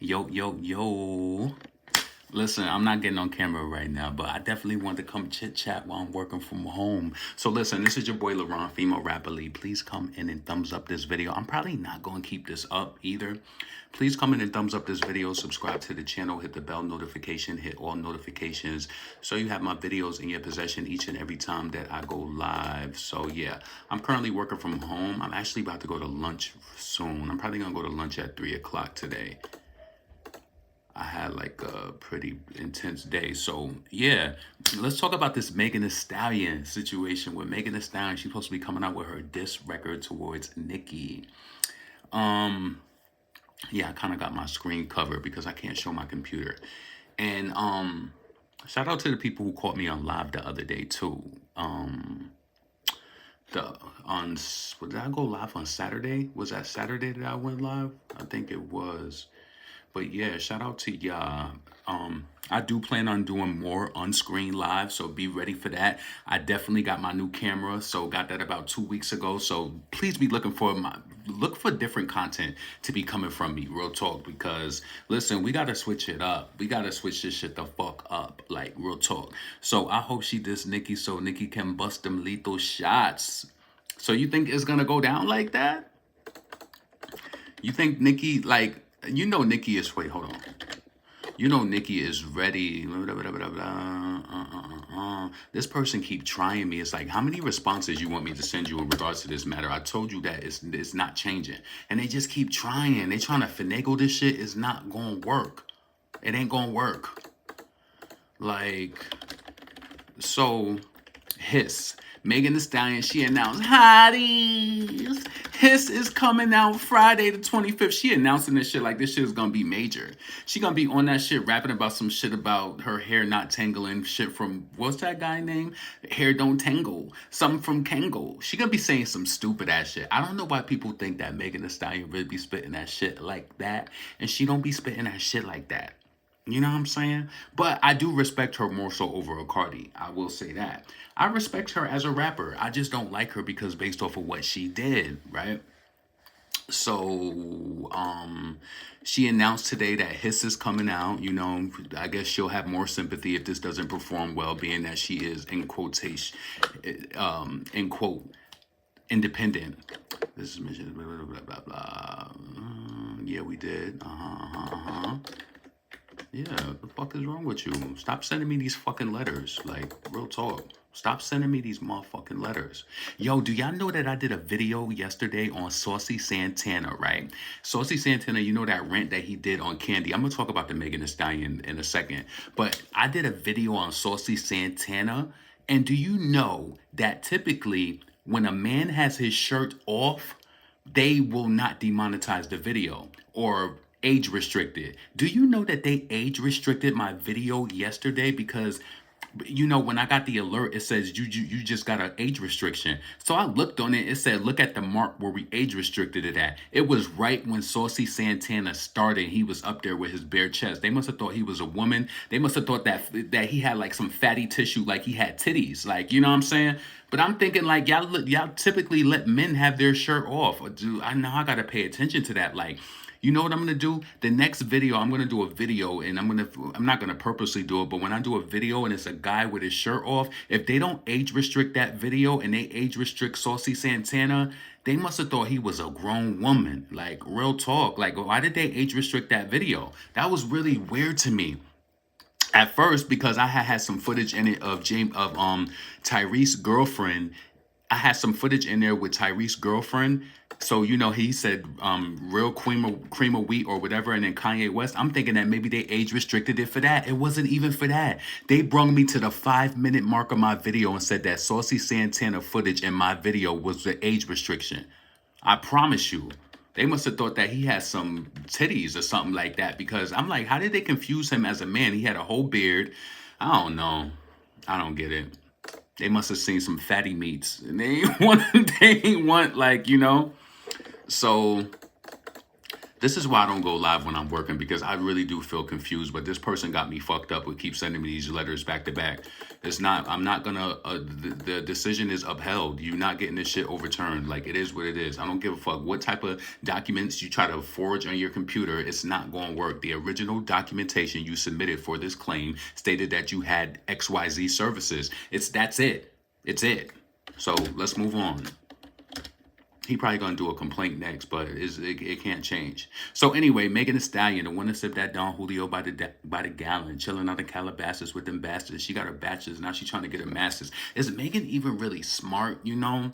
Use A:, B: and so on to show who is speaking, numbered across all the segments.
A: Yo, yo, yo. Listen, I'm not getting on camera right now, but I definitely want to come chit chat while I'm working from home. So listen, this is your boy LaRon, female rapper lead. Please come in and thumbs up this video. I'm probably not going to keep this up either. Please come in and thumbs up this video, subscribe to the channel, hit the bell notification, hit all notifications so you have my videos in your possession each and every time that I go live. So yeah, I'm currently working from home. I'm actually about to go to lunch soon. I'm probably going to go to lunch at 3 o'clock today. I had like a pretty intense day. So yeah, let's talk about this Megan Thee Stallion situation with Megan Thee Stallion. She's supposed to be coming out with her diss record towards Nicki. Yeah, I kind of got my screen covered because I can't show my computer. And shout out to the people who caught me on live the other day too. Did I go live on Saturday? Was that Saturday that I went live? I think it was. But yeah, shout out to y'all. I do plan on doing more on-screen live, so be ready for that. I definitely got my new camera, so got that about 2 weeks ago. So please be looking for look for different content to be coming from me, real talk. Because listen, we gotta switch it up. We gotta switch this shit the fuck up, like real talk. So I hope she does Nicki so Nicki can bust them lethal shots. So you think it's gonna go down like that? You think Nicki, like, you know Nicki is, wait, hold on. You know Nicki is ready. Blah, blah, blah, blah. This person keep trying me. It's like, how many responses you want me to send you in regards to this matter? I told you that it's not changing. And they just keep trying. They trying to finagle this shit. It's not going to work. It ain't going to work. Like, so, Hiss. Megan Thee Stallion, she announced, hotties, Hiss is coming out Friday the 25th. She announcing this shit like this shit is gonna be major. She gonna be on that shit rapping about some shit about her hair not tangling, shit from, what's that guy name? Hair don't tangle. Something from Kangle. She gonna be saying some stupid ass shit. I don't know why people think that Megan Thee Stallion really be spitting that shit like that. And she don't be spitting that shit like that. You know what I'm saying? But I do respect her more so over a Cardi. I will say that. I respect her as a rapper. I just don't like her because based off of what she did, right? So, she announced today that Hiss is coming out. You know, I guess she'll have more sympathy if this doesn't perform well, being that she is in quotation, in quote, independent. This is mission, blah, blah, blah, blah, blah. Yeah, we did. Yeah, what the fuck is wrong with you? Stop sending me these fucking letters. Like, real talk. Stop sending me these motherfucking letters. Yo, do y'all know that I did a video yesterday on Saucy Santana, right? Saucy Santana, you know that rant that he did on Candy. I'm going to talk about the Megan Thee Stallion in a second. But I did a video on Saucy Santana. And do you know that typically when a man has his shirt off, they will not demonetize the video or age restricted. Do you know that they age restricted my video yesterday? Because you know, when I got the alert, it says you just got an age restriction. So I looked on it. It said, look at the mark where we age restricted it at. It was right when Saucy Santana started. He was up there with his bare chest. They must have thought he was a woman. They must have thought that he had like some fatty tissue, like he had titties. Like, you know what I'm saying? But I'm thinking like y'all typically let men have their shirt off. Or do I know I gotta pay attention to that? Like, you know what I'm gonna do? The next video, I'm gonna do a video, and I'm not gonna purposely do it, but when I do a video and it's a guy with his shirt off, if they don't age restrict that video and they age restrict Saucy Santana, they must have thought he was a grown woman. Like, real talk. Like, why did they age restrict that video? That was really weird to me at first, because I had some footage in it of Tyrese's girlfriend. I had some footage in there with Tyrese's girlfriend. So, you know, he said real cream of wheat or whatever, and then Kanye West. I'm thinking that maybe they age restricted it for that. It wasn't even for that. They brung me to the 5-minute mark of my video and said that Saucy Santana footage in my video was the age restriction. I promise you. They must have thought that he had some titties or something like that, because I'm like, how did they confuse him as a man? He had a whole beard. I don't know. I don't get it. They must have seen some fatty meats, and they ain't want like, you know. So This is why I don't go live when I'm working, because I really do feel confused. But this person got me fucked up with keep sending me these letters back to back. It's not. I'm not gonna. The decision is upheld. You're not getting this shit overturned. Like, it is what it is. I don't give a fuck what type of documents you try to forge on your computer. It's not going to work. The original documentation you submitted for this claim stated that you had XYZ services. That's it. It's it. So let's move on. He probably gonna do a complaint next, but it can't change. So anyway, Megan Thee Stallion, the one that sipped that Don Julio by the gallon, chilling out in Calabasas with them bastards. She got her bachelor's, now she's trying to get her master's. Is Megan even really smart? You know,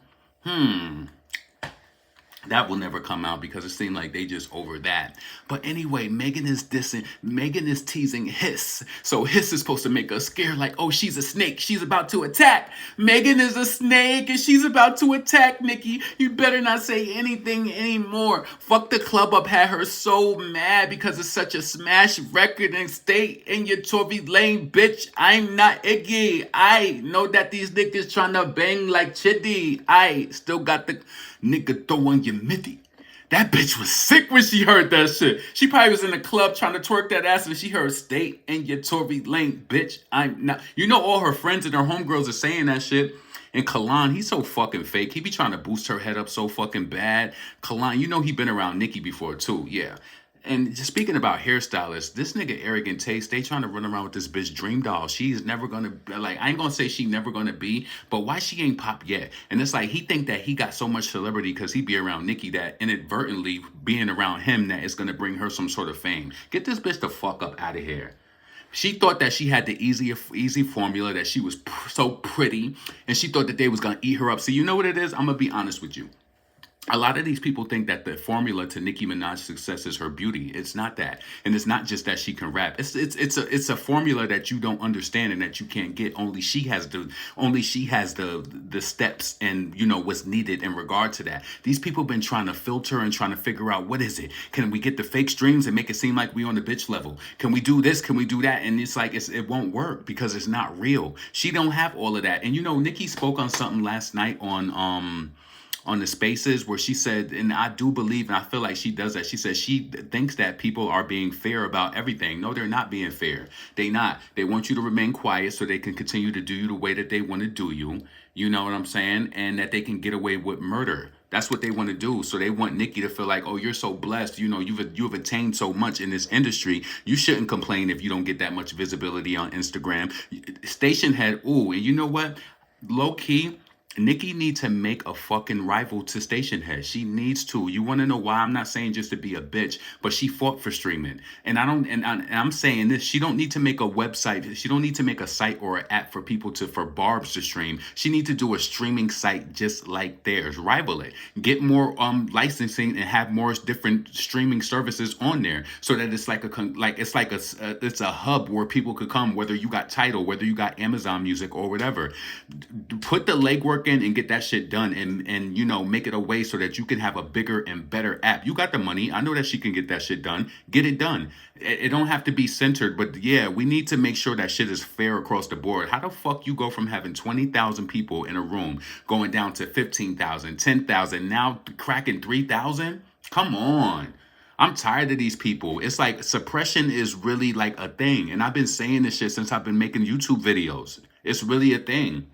A: that will never come out because it seemed like they just over that. But anyway, Megan is teasing Hiss. So Hiss is supposed to make us scared, like, oh, she's a snake. She's about to attack. Megan is a snake and she's about to attack Nicki. You better not say anything anymore. Fuck the Club Up had her so mad because it's such a smash record and stay in your Tory lane, bitch. I'm not Iggy. I know that these niggas trying to bang like Chitty. I still got the nigga throwing your mitty. That bitch was sick when she heard that shit. She probably was in the club trying to twerk that ass and she heard stay in your Tory lane, bitch. I'm not. You know, all her friends and her homegirls are saying that shit. And Kalan, he's so fucking fake. He be trying to boost her head up so fucking bad. Kalan, you know he been around Nicki before too. Yeah. And just speaking about hairstylists, this nigga Arrogant Taste, they trying to run around with this bitch Dream Doll. She's never gonna be, like, I ain't gonna say she never gonna be, but why she ain't pop yet? And it's like he think that he got so much celebrity because he be around Nicki that inadvertently being around him that is gonna bring her some sort of fame. Get this bitch the fuck up out of here. She thought that she had the easy formula, that she was so pretty, and she thought that they was gonna eat her up. So you know what it is? I'm gonna be honest with you. A lot of these people think that the formula to Nicki Minaj's success is her beauty. It's not that, and it's not just that she can rap. It's a formula that you don't understand and that you can't get. Only she has the steps and you know what's needed in regard to that. These people been trying to filter and trying to figure out what is it. Can we get the fake streams and make it seem like we on the bitch level? Can we do this? Can we do that? And it's like it won't work because it's not real. She don't have all of that. And you know, Nicki spoke on something last night on the spaces where she said, and I do believe, and I feel like she does that. She says she thinks that people are being fair about everything. No, they're not being fair. They not. They want you to remain quiet so they can continue to do you the way that they want to do you. You know what I'm saying? And that they can get away with murder. That's what they want to do. So they want Nicki to feel like, oh, you're so blessed. You know, you've attained so much in this industry. You shouldn't complain if you don't get that much visibility on Instagram. Station head, ooh, and you know what? Low key, Nicki needs to make a fucking rival to Station Head. She needs to. You want to know why? I'm not saying just to be a bitch, but she fought for streaming. And I'm saying this. She don't need to make a website. She don't need to make a site or an app for people for Barb's to stream. She needs to do a streaming site just like theirs. Rival it. Get more licensing and have more different streaming services on there so that it's it's a hub where people could come, whether you got Tidal, whether you got Amazon Music or whatever. Put the legwork in and get that shit done and you know make it a way so that you can have a bigger and better app. You got the money. I know that she can get that shit done. Get it done. It don't have to be centered, but yeah, we need to make sure that shit is fair across the board. How the fuck you go from having 20,000 people in a room going down to 15,000, 10,000, now cracking 3,000? Come on. I'm tired of these people. It's like suppression is really like a thing. And I've been saying this shit since I've been making YouTube videos. It's really a thing.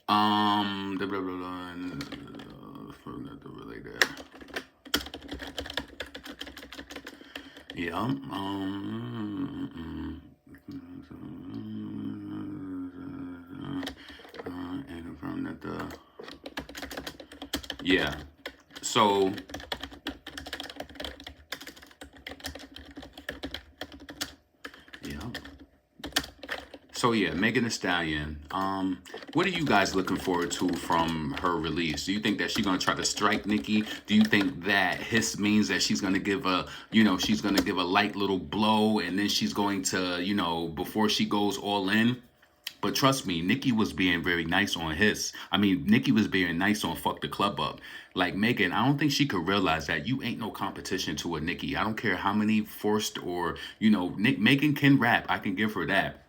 A: Blah, blah, blah, blah, really there. Yeah. And from the yeah. So yeah. So yeah, Megan Thee Stallion. What are you guys looking forward to from her release? Do you think that she's gonna try to strike Nicki? Do you think that Hiss means that she's gonna give a light little blow and then she's going to, you know, before she goes all in? But trust me, Nicki was being very nice on Hiss. I mean, Nicki was being nice on Fuck the Club Up. Like Megan, I don't think she could realize that you ain't no competition to a Nicki. I don't care how many forced or, you know, Megan can rap. I can give her that.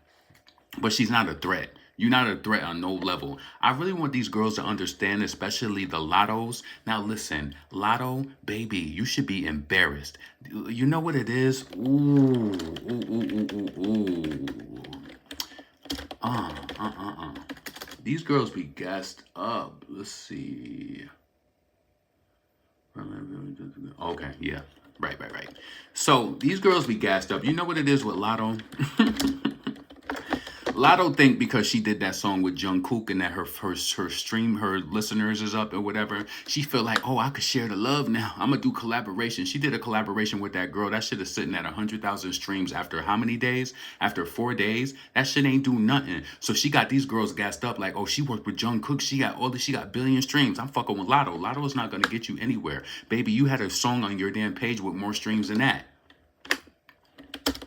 A: But she's not a threat. You're not a threat on no level. I really want these girls to understand, especially the Lottos. Now listen, Lotto, baby, you should be embarrassed. You know what it is? Ooh, ooh, ooh, ooh, ooh, ooh. Uh, uh, uh, uh. These girls be gassed up. Let's see. Okay, yeah. Right, right, right. So these girls be gassed up. You know what it is with Lotto? Lotto think because she did that song with Jungkook and that her stream, her listeners is up or whatever, she feel like, oh, I could share the love now. I'm gonna do collaboration. She did a collaboration with that girl. That shit is sitting at 100,000 streams after how many days? After 4 days. That shit ain't do nothing. So she got these girls gassed up like, oh, she worked with Jungkook. She got billion streams. I'm fucking with Lotto. Lotto is not gonna get you anywhere, baby. You had a song on your damn page with more streams than that.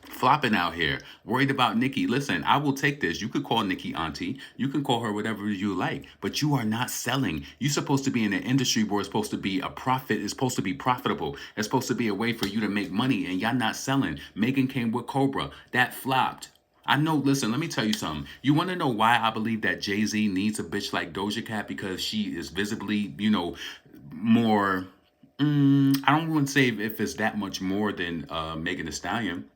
A: Flopping out here, worried about Nicki. Listen, I will take this. You could call Nicki auntie. You can call her whatever you like, but you are not selling. You're supposed to be in an industry where it's supposed to be a profit. It's supposed to be profitable. It's supposed to be a way for you to make money, and y'all not selling. Megan came with Cobra. That flopped. I know, listen, let me tell you something. You want to know why I believe that Jay-Z needs a bitch like Doja Cat? Because she is visibly, more, I don't want to say if it's that much more than Megan Thee Stallion.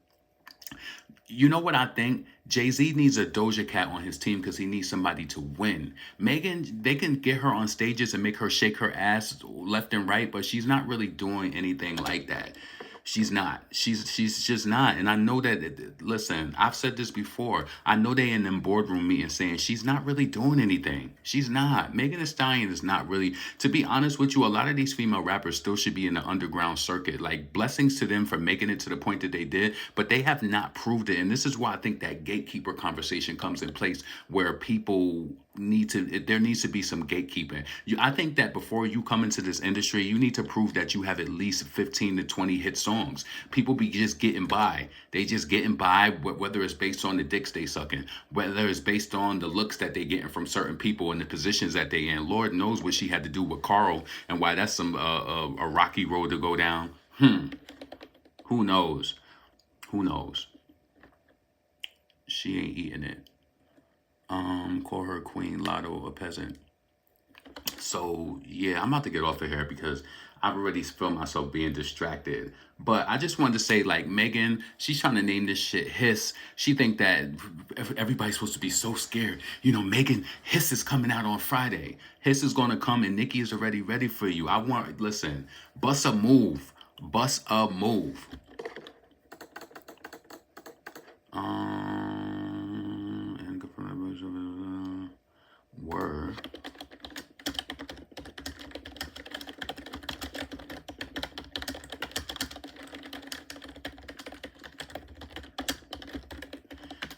A: You know what I think? Jay-Z needs a Doja Cat on his team because he needs somebody to win. Megan, they can get her on stages and make her shake her ass left and right, but she's not really doing anything like that. She's not. She's just not. And I know that, listen, I've said this before. I know they in them boardroom meetings saying she's not really doing anything. She's not. Megan Thee Stallion is not really, to be honest with you, a lot of these female rappers still should be in the underground circuit. Like, blessings to them for making it to the point that they did, but they have not proved it. And this is why I think that gatekeeper conversation comes in place where people there needs to be some gatekeeping. I think that before you come into this industry, you need to prove that you have at least 15 to 20 hit songs. People be just getting by. They just getting by, whether it's based on the dicks they sucking, whether it's based on the looks that they getting from certain people and the positions that they in. Lord knows what she had to do with Carl and why that's a rocky road to go down. Who knows? Who knows? She ain't eating it. Call her Queen Lotto a peasant. So yeah, I'm about to get off of here because I've already feel myself being distracted. But I just wanted to say, like, Megan, she's trying to name this shit Hiss. She think that everybody's supposed to be so scared. Megan, Hiss is coming out on Friday. Hiss is gonna come and Nicki is already ready for you. Listen, bust a move. Bust a move. Word.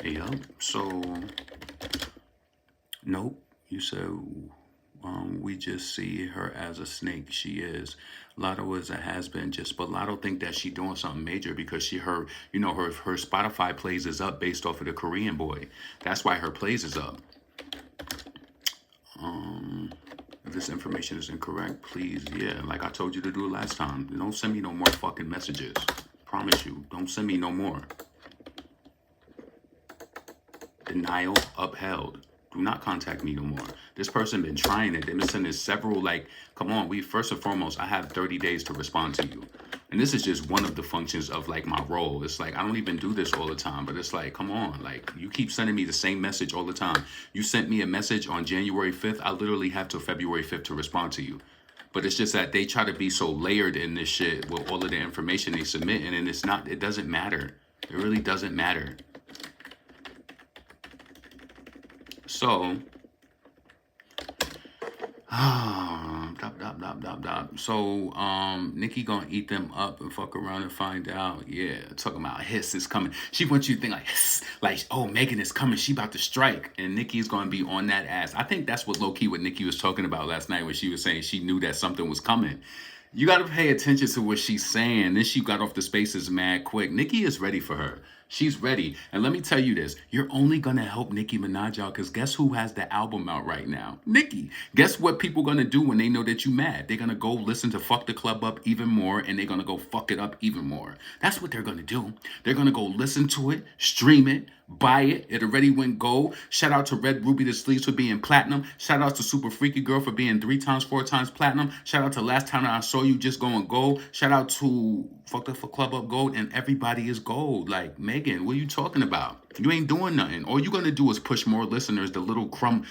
A: Yep. So, nope. You said we just see her as a snake. She is. Lotto is a has-been, but Lotto think that she doing something major because her Spotify plays is up based off of the Korean boy. That's why her plays is up. If this information is incorrect, please, like I told you to do last time, don't send me no more fucking messages. Promise you, don't send me no more. Denial upheld. Do not contact me no more. This person been trying it. They've been sending several, come on, first and foremost, I have 30 days to respond to you. And this is just one of the functions of my role. It's like, I don't even do this all the time, but it's like, come on, you keep sending me the same message all the time. You sent me a message on January 5th. I literally have till February 5th to respond to you. But it's just that they try to be so layered in this shit with all of the information they submit. And it doesn't matter. It really doesn't matter. So, So, Nicki gonna eat them up and fuck around and find out. Yeah, talking about Hiss is coming. She wants you to think Hiss, oh, Megan is coming. She about to strike, and Nicki's gonna be on that ass. I think that's what low-key what Nicki was talking about last night when she was saying she knew that something was coming. You got to pay attention to what she's saying. Then she got off the spaces mad quick. Nicki is ready for her. She's ready. And let me tell you this. You're only going to help Nicki Minaj out because guess who has the album out right now? Nicki. Guess what people going to do when they know that you mad? They're going to go listen to Fuck the Club Up even more and they're going to go fuck it up even more. That's what they're going to do. They're going to go listen to it, stream it, buy it. It already went gold. Shout out to Red Ruby the Sleeves for being platinum. Shout out to Super Freaky Girl for being 3 times, 4 times platinum. Shout out to Last Time I Saw You just going gold. Shout out to Fuck the Club Up Gold, and everybody is gold. Like, Megan, what are you talking about? You ain't doing nothing. All you gonna do is push more listeners, the little crumb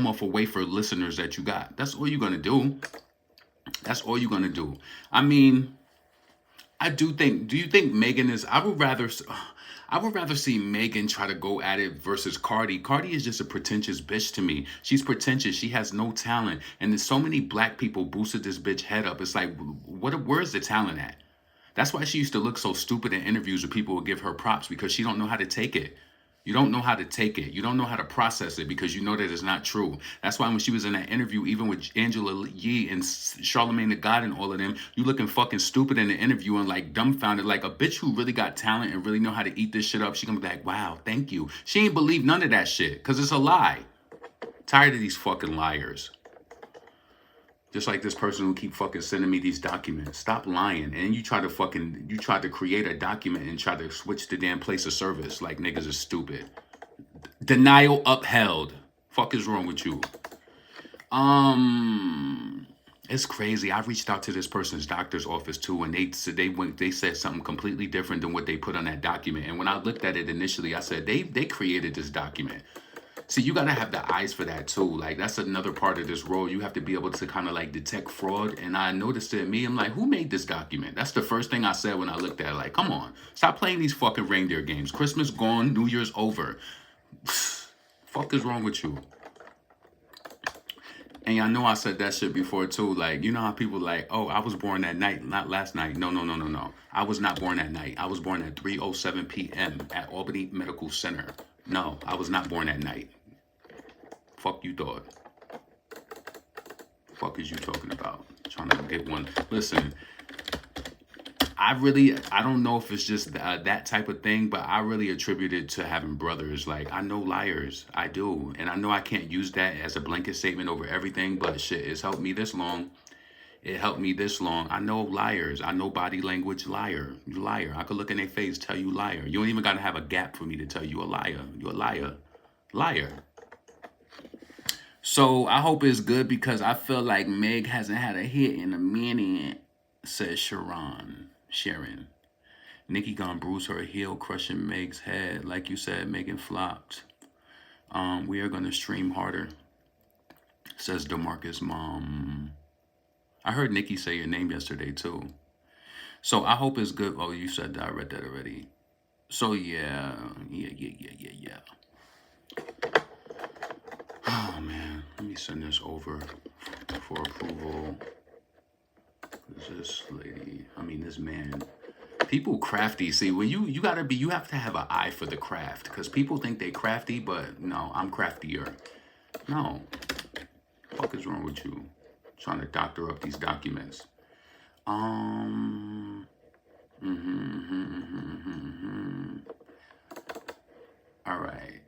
A: off a wafer listeners that you got. That's all you're gonna do. That's all you're gonna do. I mean, do you think Megan is, I would rather see Megan try to go at it versus Cardi. Cardi is just a pretentious bitch to me. She's pretentious. She has no talent. And there's so many black people boosted this bitch head up. It's like, where's the talent at? That's why she used to look so stupid in interviews where people would give her props because she don't know how to take it. You don't know how to take it. You don't know how to process it because you know that it's not true. That's why when she was in that interview, even with Angela Yee and Charlamagne the God and all of them, you looking fucking stupid in the interview and like dumbfounded. Like a bitch who really got talent and really know how to eat this shit up, she gonna be like, wow, thank you. She ain't believe none of that shit because it's a lie. Tired of these fucking liars. Just like this person who keep fucking sending me these documents. Stop lying. And you try to create a document and try to switch the damn place of service. Like niggas is stupid. Denial upheld. Fuck is wrong with you? It's crazy. I reached out to this person's doctor's office too, and they said something completely different than what they put on that document. And when I looked at it initially, I said they created this document. See, you gotta have the eyes for that too. Like that's another part of this role. You have to be able to kind of like detect fraud. And I noticed it in me. I'm like, who made this document? That's the first thing I said when I looked at it. Like, come on, stop playing these fucking reindeer games. Christmas gone, New Year's over. Fuck is wrong with you? And y'all know I said that shit before too. Like, you know how people like, oh, I was born that night, not last night. No. I was not born that night. I was born at 3:07 p.m. at Albany Medical Center. No, I was not born that night. Fuck you thought. Fuck is you talking about? Trying to get one. Listen, I don't know if it's just that type of thing, but I really attribute it to having brothers. Like, I know liars. I do. And I know I can't use that as a blanket statement over everything, but shit, it's helped me this long. It helped me this long. I know liars. I know body language liar. You liar. I could look in their face, tell you liar. You don't even got to have a gap for me to tell you a liar. You're a liar. Liar. So I hope it's good because I feel like Meg hasn't had a hit in a minute, says Sharon. Nicki gonna bruise her heel, crushing Meg's head. Like you said, Megan flopped. We are gonna stream harder, says DeMarcus' mom. I heard Nicki say your name yesterday too. So I hope it's good. Oh, you said that. I read that already. So yeah. Oh man, let me send this over for approval. This lady, this man. People crafty. See, when you have to have an eye for the craft because people think they crafty, but no, I'm craftier. No, what the fuck is wrong with you? Trying to doctor up these documents. All right.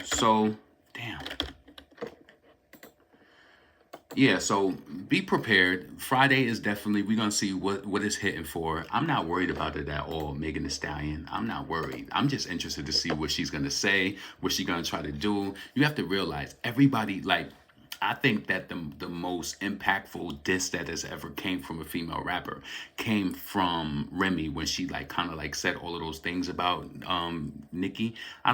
A: So, damn. Yeah, so be prepared. Friday is definitely, we're going to see what it's hitting for. I'm not worried about it at all, Megan Thee Stallion. I'm not worried. I'm just interested to see what she's going to say, what she's going to try to do. You have to realize everybody, like, I think that the most impactful diss that has ever came from a female rapper came from Remy when she like kind of like said all of those things about Nicki. I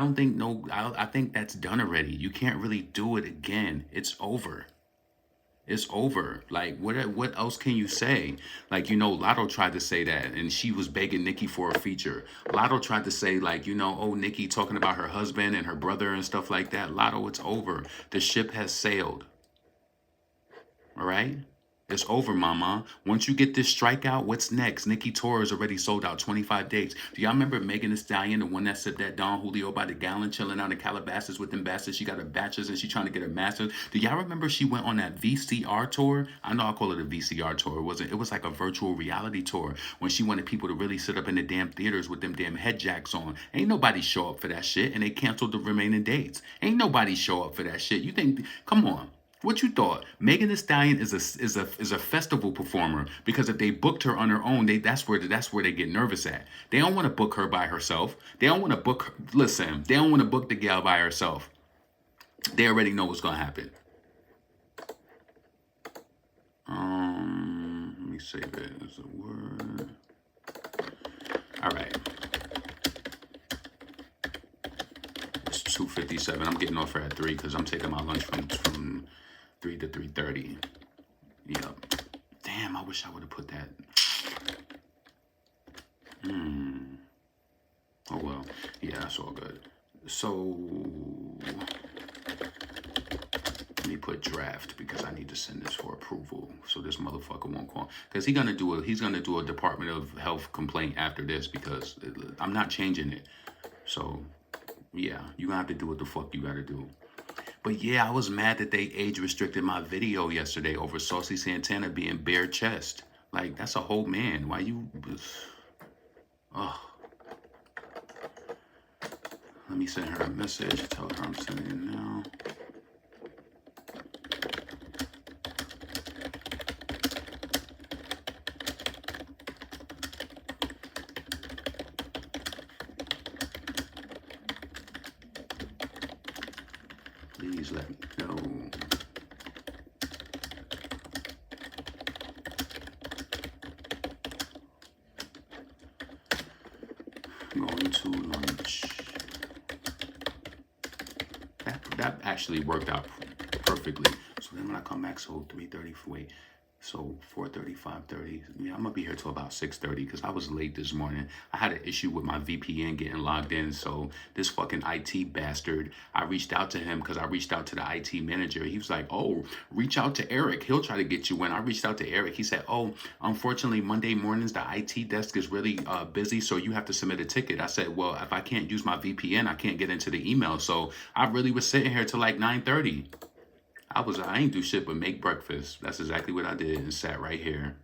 A: think that's done already. You can't really do it again. It's over. It's over. Like, what else can you say? Like, Lotto tried to say that, and she was begging Nicki for a feature. Lotto tried to say, like, oh, Nicki talking about her husband and her brother and stuff like that. Lotto, it's over. The ship has sailed. All right? It's over, mama. Once you get this strikeout, what's next? Nicki Tour is already sold out 25 dates. Do y'all remember Megan Thee Stallion, the one that sipped that Don Julio by the gallon, chilling out in Calabasas with them bastards? She got her bachelor's and she trying to get her master's. Do y'all remember she went on that VCR tour? I know I call it a VCR tour. It was like a virtual reality tour when she wanted people to really sit up in the damn theaters with them damn head jacks on. Ain't nobody show up for that shit, and they canceled the remaining dates. Ain't nobody show up for that shit. You think? Come on. What you thought? Megan Thee Stallion is a festival performer, because if they booked her on her own, that's where they get nervous at. They don't want to book her by herself. They don't want to book her, listen. They don't want to book the gal by herself. They already know what's gonna happen. Let me save it as a word. All right. It's 2:57. I'm getting off her at 3 because I'm taking my lunch from 3 to 3:30. Yep. Damn, I wish I would have put that. Oh well. Yeah, that's all good. So let me put draft because I need to send this for approval. So this motherfucker won't call, because he's gonna do a Department of Health complaint after this, because I'm not changing it. So yeah, you gonna have to do what the fuck you gotta do. But yeah, I was mad that they age restricted my video yesterday over Saucy Santana being bare chest. Like, that's a whole man. Why you? Oh. Let me send her a message. Tell her I'm sending it now. Please let me know. Going to lunch. That actually worked out perfectly. So then when I come back, so 3:30, wait. So 4:30, 5:30. Yeah, I'm gonna be here till about 6:30 because I was late this morning. I had an issue with my VPN getting logged in. So this fucking IT bastard, I reached out to him because I reached out to the IT manager. He was like, "Oh, reach out to Eric. He'll try to get you in." I reached out to Eric. He said, "Oh, unfortunately, Monday mornings the IT desk is really busy, so you have to submit a ticket." I said, "Well, if I can't use my VPN, I can't get into the email." So I really was sitting here till like 9:30. I ain't do shit but make breakfast. That's exactly what I did, and sat right here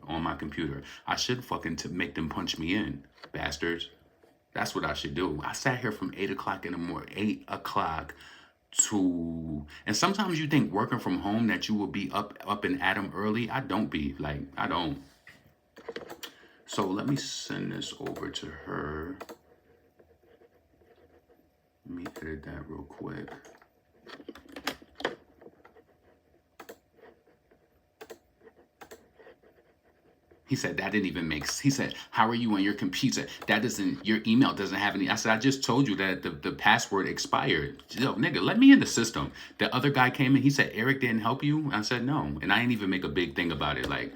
A: on my computer. I should fucking make them punch me in, bastards. That's what I should do. I sat here from 8 o'clock in the morning, 8 o'clock to, and sometimes you think working from home that you will be up and at 'em early. I don't be, like, I don't. So let me send this over to her. Let me edit that real quick. He said, that didn't even make sense. He said, how are you on your computer? Your email doesn't have any. I said, I just told you that the password expired. Yo, nigga, let me in the system. The other guy came in. He said, Eric didn't help you? I said, no. And I didn't even make a big thing about it. Like,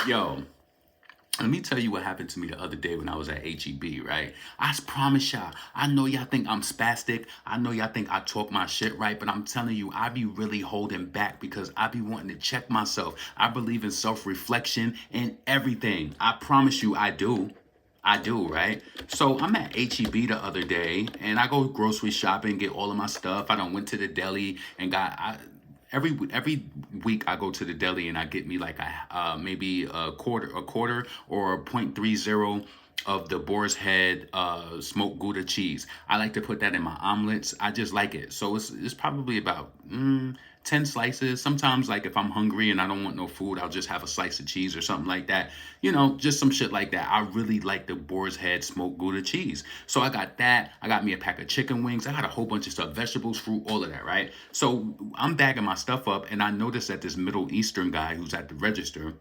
A: yo. Let me tell you what happened to me the other day when I was at HEB, right? I promise y'all, I know y'all think I'm spastic. I know y'all think I talk my shit right, but I'm telling you, I be really holding back because I be wanting to check myself. I believe in self-reflection and everything. I promise you, I do. I do, right? So I'm at HEB the other day, and I go grocery shopping, get all of my stuff. I done went to the deli and every week I go to the deli and I get me like maybe a quarter or 0.30 of the Boar's Head smoked Gouda cheese. I like to put that in my omelets. I just like it. So it's probably about 10 slices. Sometimes, like, if I'm hungry and I don't want no food, I'll just have a slice of cheese or something like that. You know, just some shit like that. I really like the Boar's Head smoked Gouda cheese. So I got that. I got me a pack of chicken wings. I got a whole bunch of stuff, vegetables, fruit, all of that, right? So I'm bagging my stuff up, and I noticed that this Middle Eastern guy who's at the register,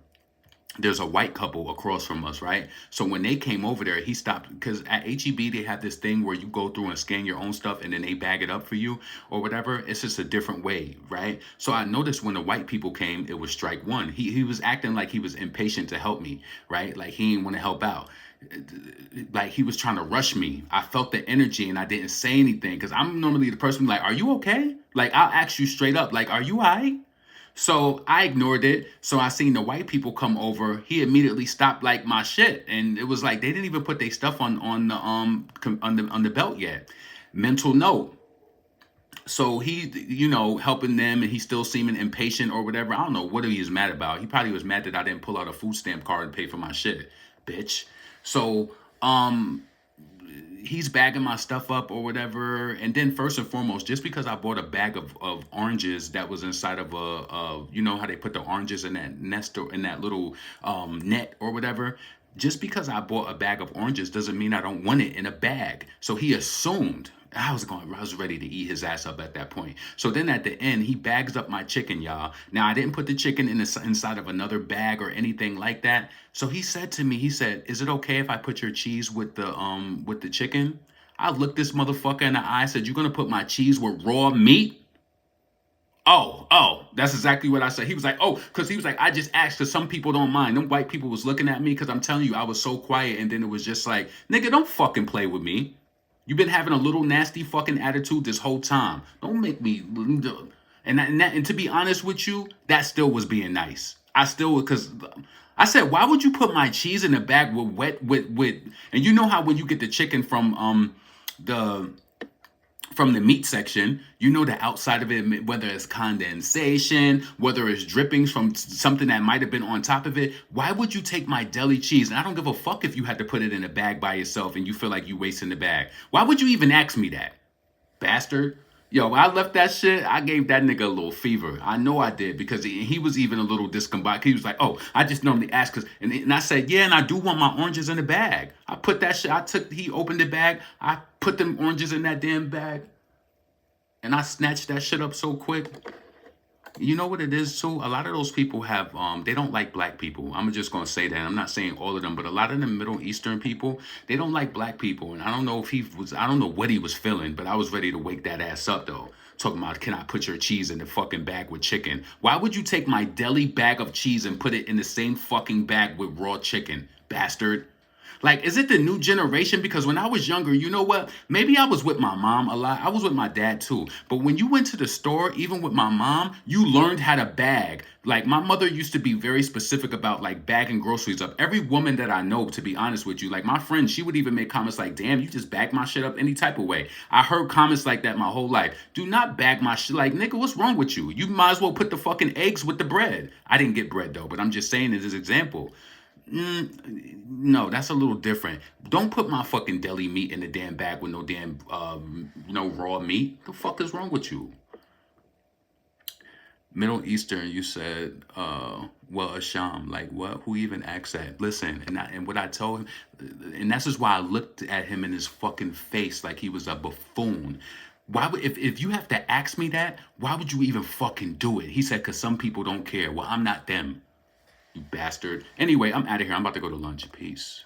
A: there's a white couple across from us, right? So when they came over there, he stopped, because at HEB they have this thing where you go through and scan your own stuff and then they bag it up for you or whatever. It's just a different way, right? So I noticed when the white people came, it was strike one. He was acting like he was impatient to help me, right? Like he didn't want to help out. Like he was trying to rush me. I felt the energy and I didn't say anything because I'm normally the person like, are you okay? Like I'll ask you straight up, like, are you all right? So I ignored it. So I seen the white people come over. He immediately stopped like my shit, and it was like they didn't even put their stuff on the on the belt yet. Mental note. So he, helping them, and he's still seeming impatient or whatever. I don't know what he was mad about. He probably was mad that I didn't pull out a food stamp card and pay for my shit, bitch. So he's bagging my stuff up or whatever. And then first and foremost, just because I bought a bag of oranges that was inside of you know how they put the oranges in that nest or in that little net or whatever. Just because I bought a bag of oranges doesn't mean I don't want it in a bag. So he assumed I was ready to eat his ass up at that point. So then at the end, he bags up my chicken, y'all. Now I didn't put the chicken inside of another bag or anything like that. So he said to me, he said, "Is it okay if I put your cheese with the chicken?" I looked this motherfucker in the eye, said, "You gonna put my cheese with raw meat?" Oh, that's exactly what I said. He was like, "Oh," because he was like, "I just asked because some people don't mind." Them white people was looking at me because I'm telling you, I was so quiet, and then it was just like, "Nigga, don't fucking play with me. You've been having a little nasty fucking attitude this whole time. Don't make me." And to be honest with you, that still was being nice. I still, because I said, "Why would you put my cheese in a bag with with?" And you know how when you get the chicken the from the meat section, you know the outside of it, whether it's condensation, whether it's drippings from something that might have been on top of it. Why would you take my deli cheese? And I don't give a fuck if you had to put it in a bag by yourself and you feel like you wasting the bag. Why would you even ask me that, bastard? Yo, when I left that shit, I gave that nigga a little fever. I know I did because he was even a little discombobulated. He was like, "Oh, I just normally ask," and I said, "Yeah, and I do want my oranges in the bag." I put that shit. He opened the bag. I put them oranges in that damn bag, and I snatched that shit up so quick. You know what it is too? A lot of those people have they don't like black people. I'm just gonna say that. I'm not saying all of them, but a lot of the Middle Eastern people, they don't like black people. And I don't know if I don't know what he was feeling, but I was ready to wake that ass up though. Talking about, "Can I put your cheese in the fucking bag with chicken?" Why would you take my deli bag of cheese and put it in the same fucking bag with raw chicken, bastard? Like, is it the new generation? Because when I was younger, you know what? Maybe I was with my mom a lot. I was with my dad too. But when you went to the store, even with my mom, you learned how to bag. Like, my mother used to be very specific about like bagging groceries up. Every woman that I know, to be honest with you, like my friend, she would even make comments like, "Damn, you just bag my shit up any type of way." I heard comments like that my whole life. Do not bag my shit. Like, nigga, what's wrong with you? You might as well put the fucking eggs with the bread. I didn't get bread though, but I'm just saying it as an example. No, that's a little different. Don't put my fucking deli meat in the damn bag with no damn, no raw meat. The fuck is wrong with you? Middle Eastern, you said, well, Asham, like what? Who even asked that? Listen, and what I told him, and that's just why I looked at him in his fucking face like he was a buffoon. Why would if you have to ask me that, why would you even fucking do it? He said, "Cause some people don't care." Well, I'm not them, you bastard. Anyway, I'm out of here. I'm about to go to lunch. Peace.